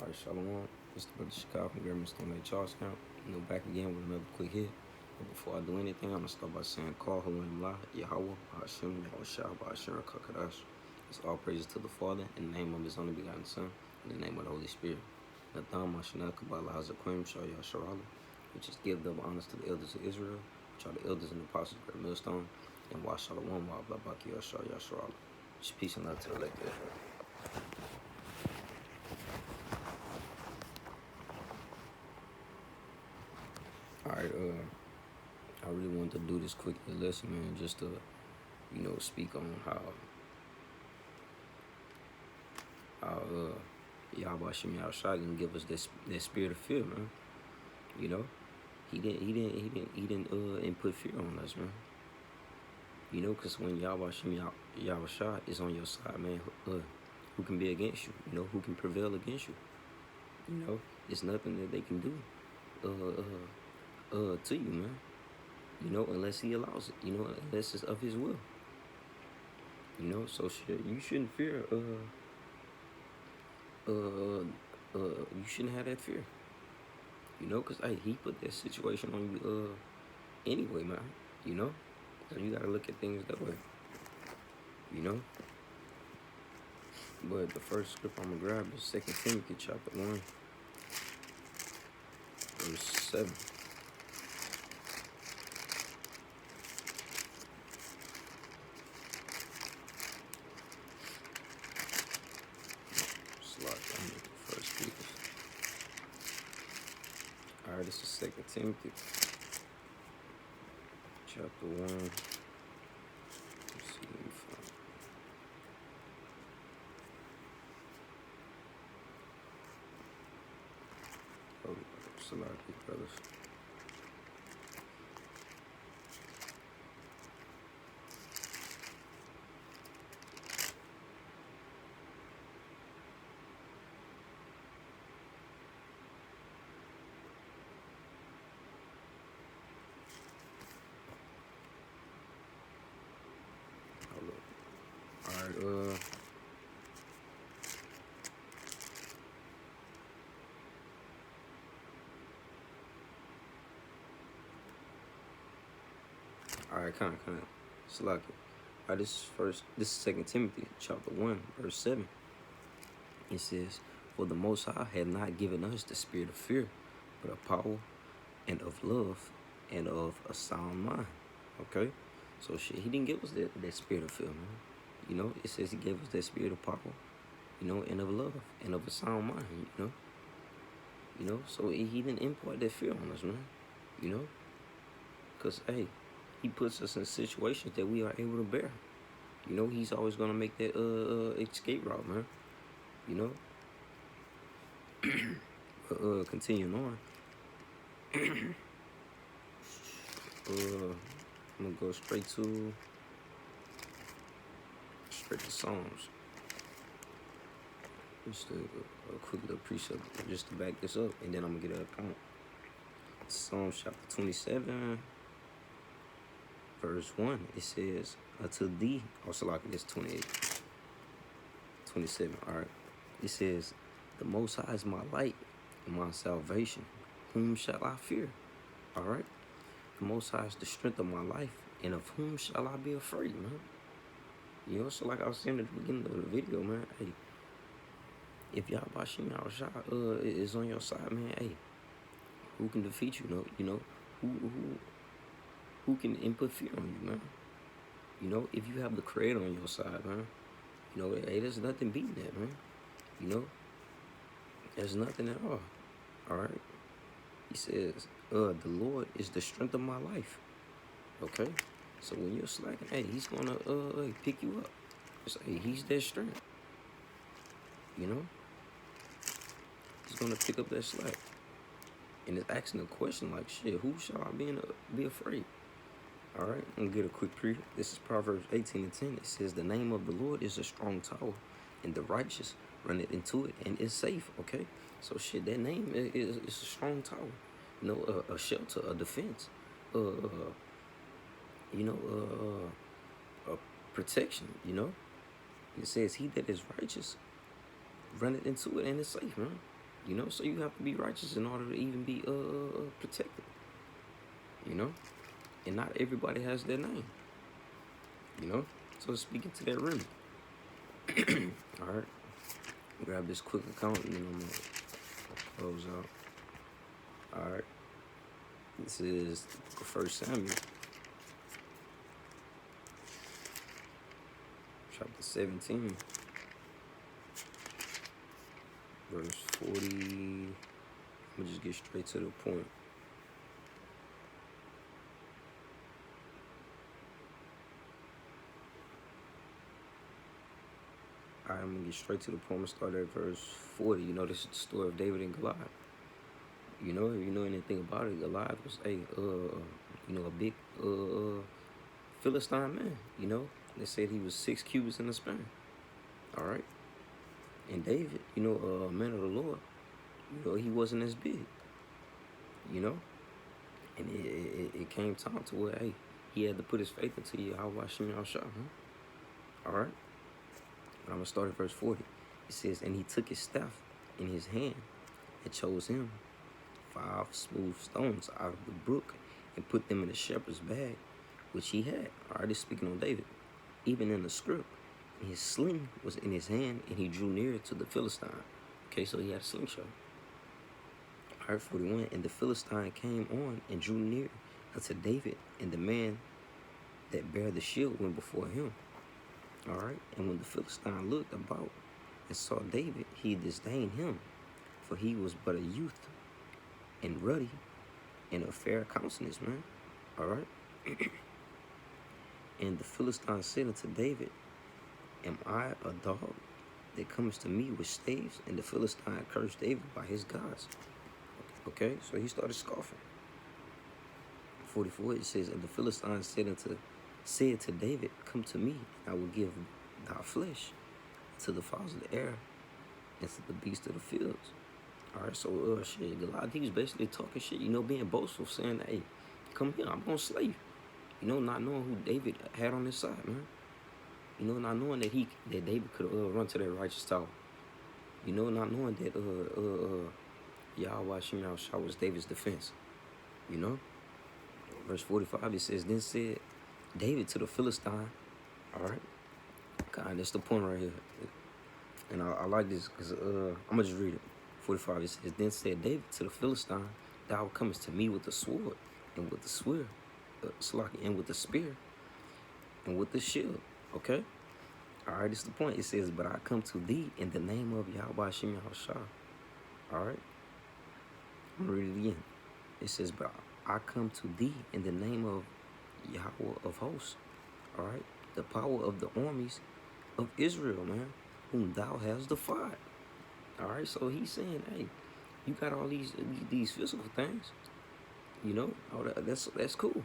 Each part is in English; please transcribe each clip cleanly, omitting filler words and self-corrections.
Alright, Shalom. It's the brother Chicago from Government Stone Lake Charles Count. Back again with another quick hit. But before I do anything, I'm gonna start by saying, Call Halim La, Yahweh, Hashem, Yahushua, Ba'ashem, Kakadash. It's all praises to the Father, in the name of His only begotten Son, in the name of the Holy Spirit. Natham, Mashiach, Kabbalah, Hazakim, Shal Yasharala, which is give double honors to the elders of Israel, which are the elders and apostles of the millstone, and Wa Shalom, Wa Blabaki, Shal Yasharala. Just peace and love to the elect Israel. Alright, I really wanted to do this quick lesson, man, just to, speak on how Yahweh Shem Yahushua didn't give us that spirit of fear, man. You know, he didn't input fear on us, man. You know, because when Yahweh Shem Yahushua is on your side, man, who can be against you? You know, who can prevail against you? You know, it's nothing that they can do to you, man. You know, unless he allows it, you know, unless it's of his will. You know, so shit, you shouldn't fear, you shouldn't have that fear. You know, because, hey, he put that situation on you, anyway, man. You know, so you gotta look at things that way. You know? But the first script I'm gonna grab is 2 Timothy chapter 1, verse 7. Alright, this is 2 Timothy chapter 1. Let's see, let me find it. Oh, it's a lot of these brothers. Alright, Alright, kind of. Slack it. Alright, this is 2 Timothy chapter 1, verse 7. It says, For the Most High had not given us the spirit of fear, but of power and of love and of a sound mind. Okay? So shit, he didn't give us that spirit of fear, man. You know, it says he gave us that spirit of power, you know, and of love and of a sound mind, you know. You know, so he didn't impart that fear on us, man. You know? Because, hey, he puts us in situations that we are able to bear. You know, he's always going to make that escape route, man. You know? Continuing on. I'm going to go straight to Psalms. Just a quick little precept just to back this up, and then I'm going to get an account. Psalms chapter 27, verse 1. It says, Unto thee, also like this 28, 27, all right. It says, The Most High is my light and my salvation. Whom shall I fear? All right. The Most High is the strength of my life, and of whom shall I be afraid, man? You know, so like I was saying at the beginning of the video, man, hey, if Yahweh Shem Yahushua is on your side, man, hey, who can defeat you? You know, who can input fear on you, man? You know, if you have the Creator on your side, man, you know, hey, there's nothing beating that, man. You know, there's nothing at all. All right. He says, the Lord is the strength of my life. Okay. So when you're slacking, hey, he's gonna pick you up. It's, hey, he's that strength. You know, he's gonna pick up that slack. And it's asking a question like, shit, who shall I be afraid? All right, I'm gonna get a quick preview. This is Proverbs 18:10. It says, The name of the Lord is a strong tower, and the righteous run it into it, and it's safe. Okay, so shit, that name is a strong tower. You know, a shelter, a defense. A protection, you know. It says, He that is righteous, run it into it, and it's safe, man. You know, so you have to be righteous in order to even be protected. You know, and not everybody has that name. You know, so speaking to that remnant. All right, grab this quick account and then I'm gonna close out. All right, this is 1 Samuel, chapter 17, verse 40. I'm gonna just get straight to the point. All right, I'm gonna get straight to the point. I'm gonna start at verse 40. You know, this is the story of David and Goliath. You know, if you know anything about it, Goliath was a big Philistine man. You know, they said he was 6 cubits in the span. All right, and David, a man of the Lord, he wasn't as big. You know, and it came time to where, hey, he had to put his faith into Yahweh Hashem Yahushua. All right, but I'm gonna start at verse 40. It says, and he took his staff in his hand and chose him 5 smooth stones out of the brook and put them in a shepherd's bag, which he had. All right, it's speaking on David. Even in the script, and his sling was in his hand, and he drew near to the Philistine. Okay, so he had a slingshot. All right, 41. And the Philistine came on and drew near unto David, and the man that bare the shield went before him. All right, and when the Philistine looked about and saw David, he disdained him, for he was but a youth, and ruddy, and of fair countenance, man. All right. And the Philistine said unto David, am I a dog that comes to me with staves? And the Philistine cursed David by his gods. Okay, so he started scoffing. 44, it says, and the Philistine said to David, come to me, and I will give thy flesh to the fowls of the air and to the beasts of the fields. All right, so Goliath, he was basically talking shit, being boastful, saying, hey, come here, I'm gonna slay you. Not knowing who David had on his side, man. Not knowing that David could run to that righteous tower. Not knowing that Yahweh Hashem Yahushua was David's defense. Verse 45, it says, then said David to the Philistine. All right, God, that's the point right here. And I like this because I'm gonna just read it. 45, it says, then said David to the Philistine, thou comest to me with the sword and with the spear, and with the spear and with the shield. Okay? All right, this is the point. It says, but I come to thee in the name of Yahweh Hashem Yahushua. All right? I'm going to read it again. It says, but I come to thee in the name of Yahweh of hosts. All right? The power of the armies of Israel, man, whom thou hast defied. All right? So he's saying, hey, you got all these physical things. That's cool.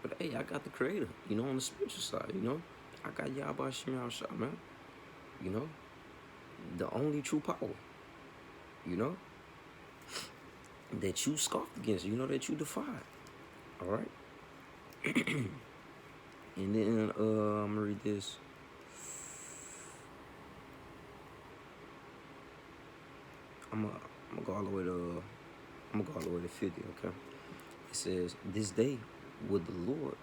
But hey, I got the Creator, on the spiritual side, I got Yahweh Hashem Yahushua, man. The only true power, that you scoffed against, that you defied. All right? And then I'm gonna read this. I'm gonna go all the way to 50, okay? It says, this day would the Lord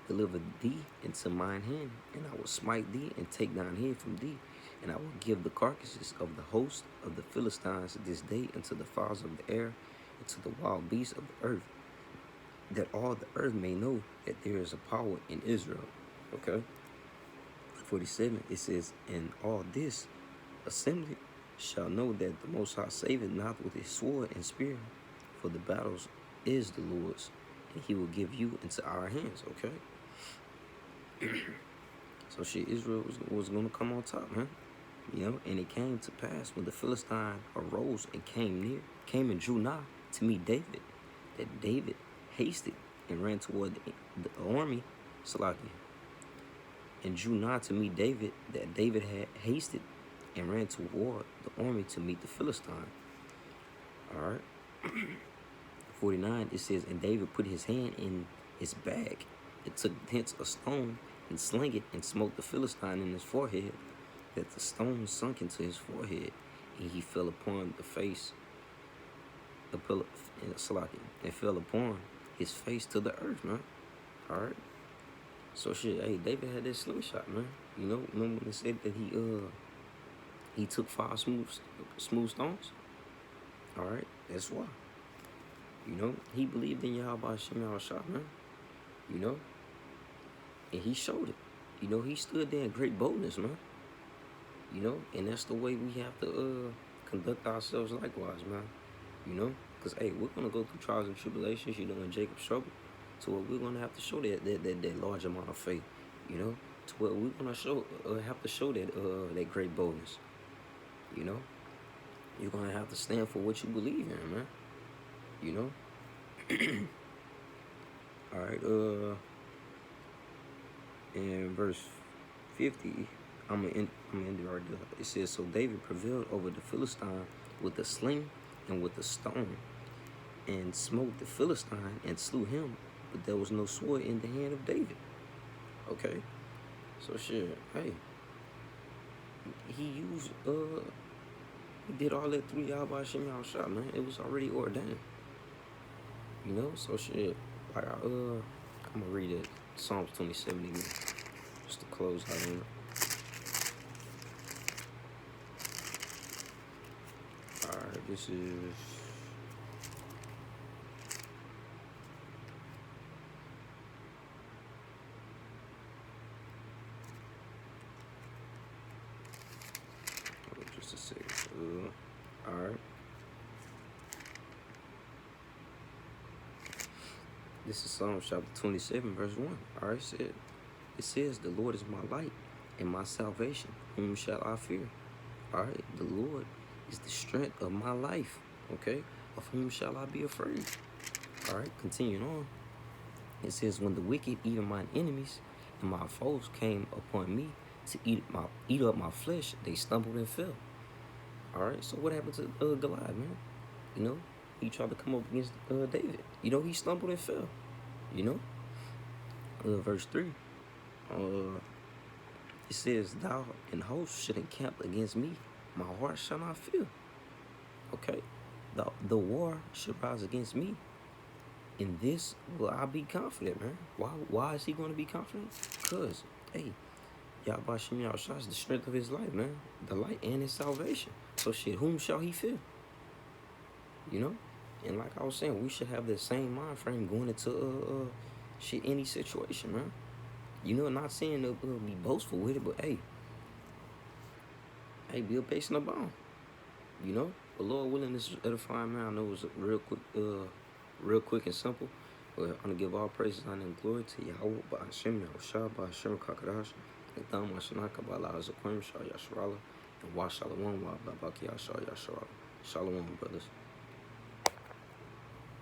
deliver thee into mine hand, and I will smite thee and take thine head from thee, and I will give the carcasses of the host of the Philistines this day unto the fowls of the air and to the wild beasts of the earth, that all the earth may know that there is a power in Israel. Okay? 47, it says, and all this assembly shall know that the Most High saveth not with his sword and spear, for the battles is the Lord's, and he will give you into our hands. Okay? So Israel was going to come on top, man. And it came to pass when the Philistine arose and came and drew nigh to meet David, that David hasted and ran toward the army, Salakia, and drew nigh to meet David, that David had hasted and ran toward the army to meet the Philistine. All right. 49, it says, and David put his hand in his bag and took thence a stone and sling it and smote the Philistine in his forehead, that the stone sunk into his forehead, and he fell upon the face Salaki, and fell upon his face to the earth, man. All right. So shit, hey, David had that slingshot, man. You know, remember when they said that he took 5 smooth stones? All right, that's why. You know, he believed in Yahweh Hashem Yahushua, man. You know, and he showed it. You know, he stood there in great boldness, man. You know, and that's the way we have to conduct ourselves likewise, man. You know, because hey, we're gonna go through trials and tribulations. You know, in Jacob's trouble, to where we're gonna have to show that large amount of faith. You know, to where we're gonna have to show that great boldness. You know, you're gonna have to stand for what you believe in, man. You know. All right. In verse 50, I'm gonna end it right there. It says, so David prevailed over the Philistine with a sling and with a stone, and smote the Philistine and slew him, but there was no sword in the hand of David. Okay, so shit, hey, he did all that through Yahweh Hashem Yahushua, man. It was already ordained. You know, so shit, like I'm gonna read it, Psalms 27 again, just to close out on it. Alright, this is just a second. Alright. This is Psalms chapter 27, verse 1. Alright, it says, the Lord is my light and my salvation. Whom shall I fear? Alright, the Lord is the strength of my life. Okay, of whom shall I be afraid? Alright, continuing on. It says, when the wicked, even mine enemies, and my foes came upon me to eat up my flesh, they stumbled and fell. Alright, so what happened to Goliath, man? You know, he tried to come up against David. You know, he stumbled and fell. You know, verse 3. It says, thou and hosts should encamp against me. My heart shall not fear. Okay, the war should rise against me. In this will I be confident, man. Why is he going to be confident? Because, hey, Yahweh Hashem Yahushua is the strength of his life, man. The light and his salvation. So shit, whom shall he fear? You know? And like I was saying, we should have the same mind frame going into shit, any situation, man. You know, not saying to be boastful with it, but hey, be a base in the bone. You know? The Lord willing, this is edifying, man. I know it was real quick and simple. But I'm going to give all praises, honor, and glory to Yahweh, by Hashem, Yahushua, by Hashem, Kakadash, and Tham, Mashanaka, by Allah, Zaquim, Shah, Yasharala, and Wa Shalom, Wa Babaki, Yashar, Yasharala. Shalom, brothers.